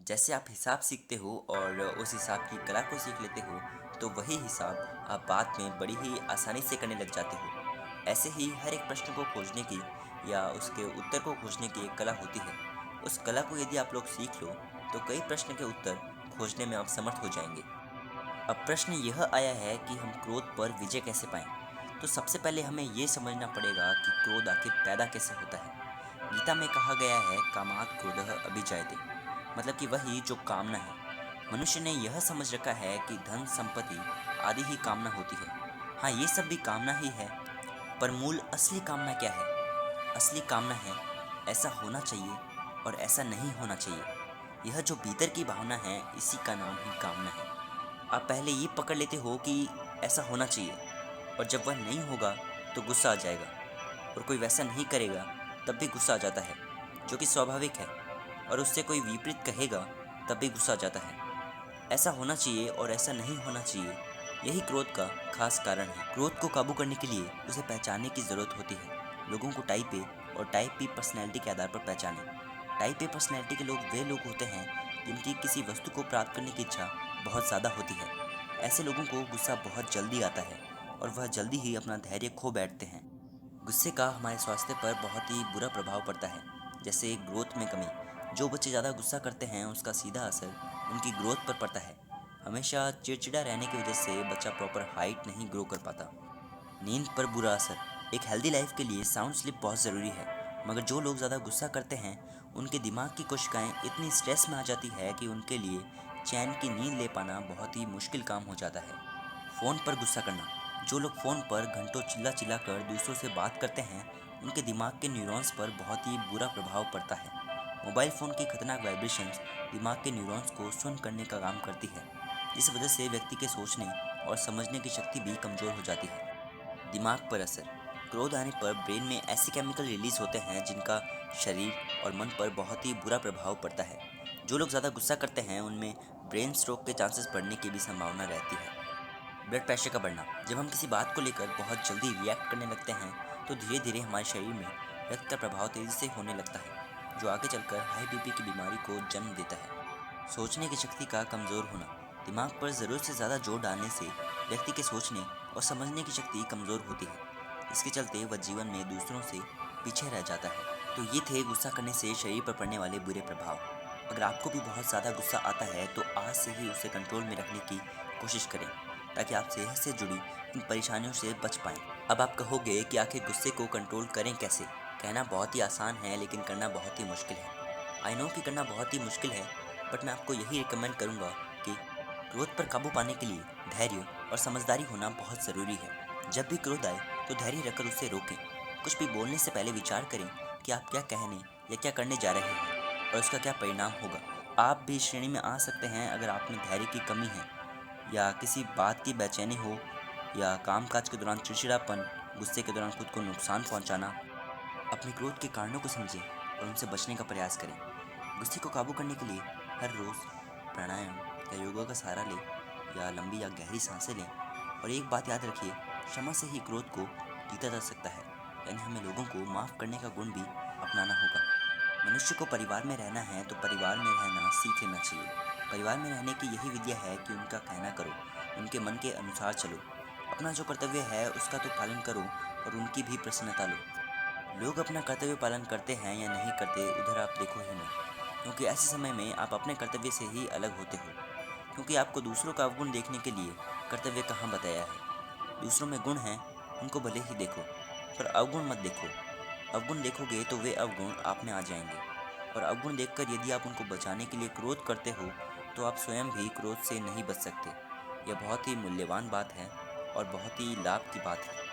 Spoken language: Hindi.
जैसे आप हिसाब सीखते हो और उस हिसाब की कला को सीख लेते हो, तो वही हिसाब आप बाद में बड़ी ही आसानी से करने लग जाते हो। ऐसे ही हर एक प्रश्न को खोजने की या उसके उत्तर को खोजने की एक कला होती है। उस कला को यदि आप लोग सीख लो, तो कई प्रश्न के उत्तर खोजने में आप समर्थ हो जाएंगे। अब प्रश्न यह आया है कि हम क्रोध पर विजय कैसे पाएं। तो सबसे पहले हमें ये समझना पड़ेगा कि क्रोध आखिर पैदा कैसे होता है। गीता में कहा गया है, कामात् क्रोधः अभिजायते, मतलब कि वही जो कामना है। मनुष्य ने यह समझ रखा है कि धन संपत्ति आदि ही कामना होती है। हाँ, ये सब भी कामना ही है, पर मूल असली कामना क्या है? असली कामना है, ऐसा होना चाहिए और ऐसा नहीं होना चाहिए। यह जो भीतर की भावना है, इसी का नाम ही कामना है। आप पहले ये पकड़ लेते हो कि ऐसा होना चाहिए, और जब वह नहीं होगा तो गुस्सा आ जाएगा, और कोई वैसा नहीं करेगा तब भी गुस्सा आ जाता है, जो कि स्वाभाविक है। और उससे कोई विपरीत कहेगा तब भी गुस्सा आ जाता है। ऐसा होना चाहिए और ऐसा नहीं होना चाहिए, यही क्रोध का खास कारण है। क्रोध को काबू करने के लिए उसे पहचानने की ज़रूरत होती है। लोगों को टाइप ए और टाइप बी पर्सनैलिटी के आधार पर पहचानें। टाइप ए पर्सनैलिटी के लोग वे लोग होते हैं जिनकी किसी वस्तु को प्राप्त करने की इच्छा बहुत ज़्यादा होती है। ऐसे लोगों को गुस्सा बहुत जल्दी आता है और वह जल्दी ही अपना धैर्य खो बैठते हैं। गुस्से का हमारे स्वास्थ्य पर बहुत ही बुरा प्रभाव पड़ता है। जैसे ग्रोथ में कमी। जो बच्चे ज़्यादा गुस्सा करते हैं, उसका सीधा असर उनकी ग्रोथ पर पड़ता है। हमेशा चिड़चिड़ा रहने की वजह से बच्चा प्रॉपर हाइट नहीं ग्रो कर पाता। नींद पर बुरा असर। एक हेल्दी लाइफ के लिए साउंड स्लीप बहुत ज़रूरी है, मगर जो लोग ज़्यादा गुस्सा करते हैं, उनके दिमाग की कोशिकाएं इतनी स्ट्रेस में आ जाती है कि उनके लिए चैन की नींद ले पाना बहुत ही मुश्किल काम हो जाता है। फ़ोन पर गुस्सा करना। जो लोग फ़ोन पर घंटों चिल्ला चिल्ला कर दूसरों से बात करते हैं, उनके दिमाग के न्यूरॉन्स पर बहुत ही बुरा प्रभाव पड़ता है। मोबाइल फ़ोन की खतरनाक वाइब्रेशंस दिमाग के न्यूरॉन्स को सुन्न करने का काम करती है, जिस वजह से व्यक्ति के सोचने और समझने की शक्ति भी कमज़ोर हो जाती है। दिमाग पर असर। क्रोध आने पर ब्रेन में ऐसे केमिकल रिलीज होते हैं जिनका शरीर और मन पर बहुत ही बुरा प्रभाव पड़ता है। जो लोग ज़्यादा गुस्सा करते हैं, उनमें ब्रेन स्ट्रोक के चांसेस बढ़ने की भी संभावना रहती है। ब्लड प्रेशर का बढ़ना। जब हम किसी बात को लेकर बहुत जल्दी रिएक्ट करने लगते हैं, तो धीरे धीरे हमारे शरीर में रक्त का प्रभाव तेज़ी से होने लगता है, जो आगे चलकर हाई बीपी की बीमारी को जन्म देता है। सोचने की शक्ति का कमज़ोर होना। दिमाग पर ज़रूरत से ज़्यादा जोर डालने से व्यक्ति के सोचने और समझने की शक्ति कमज़ोर होती है। इसके चलते वह जीवन में दूसरों से पीछे रह जाता है। तो ये थे गुस्सा करने से शरीर पर पड़ने वाले बुरे प्रभाव। अगर आपको भी बहुत ज़्यादा गुस्सा आता है, तो आज से ही उसे कंट्रोल में रखने की कोशिश करें, ताकि आप सेहत से जुड़ी इन परेशानियों से बच पाएँ। अब आप कहोगे कि आखिर गुस्से को कंट्रोल करें कैसे? कहना बहुत ही आसान है, लेकिन करना बहुत ही मुश्किल है। आई नो कि करना बहुत ही मुश्किल है, बट मैं आपको यही रिकमेंड करूंगा कि क्रोध पर काबू पाने के लिए धैर्य और समझदारी होना बहुत ज़रूरी है। जब भी क्रोध आए, तो धैर्य रखकर उसे रोकें। कुछ भी बोलने से पहले विचार करें कि आप क्या कहने या क्या करने जा रहे हैं, और उसका क्या परिणाम होगा। आप भी इस श्रेणी में आ सकते हैं अगर आप में धैर्य की कमी है, या किसी बात की बेचैनी हो, या कामकाज के दौरान चिड़चिड़ापन, गुस्से के दौरान खुद को नुकसान पहुंचाना। अपने क्रोध के कारणों को समझें और उनसे बचने का प्रयास करें। गुस्से को काबू करने के लिए हर रोज़ प्राणायाम या योगा का सहारा लें, या लंबी या गहरी सांसें लें। और एक बात याद रखिए, क्षमा से ही क्रोध को जीता जा सकता है। यानी हमें लोगों को माफ़ करने का गुण भी अपनाना होगा। मनुष्य को परिवार में रहना है, तो परिवार में रहना सीख लेना चाहिए। परिवार में रहने की यही विद्या है कि उनका कहना करो, उनके मन के अनुसार चलो। अपना जो कर्तव्य है उसका तो पालन करो, और उनकी भी प्रसन्नता लो। लोग अपना कर्तव्य पालन करते हैं या नहीं करते, उधर आप देखो ही मत, क्योंकि ऐसे समय में आप अपने कर्तव्य से ही अलग होते हो। क्योंकि आपको दूसरों का अवगुण देखने के लिए कर्तव्य कहाँ बताया है। दूसरों में गुण हैं, उनको भले ही देखो, पर अवगुण मत देखो। अवगुण देखोगे तो वे अवगुण आप में आ जाएंगे, और अवगुण देखकर यदि आप उनको बचाने के लिए क्रोध करते हो, तो आप स्वयं भी क्रोध से नहीं बच सकते। यह बहुत ही मूल्यवान बात है और बहुत ही लाभ की बात है।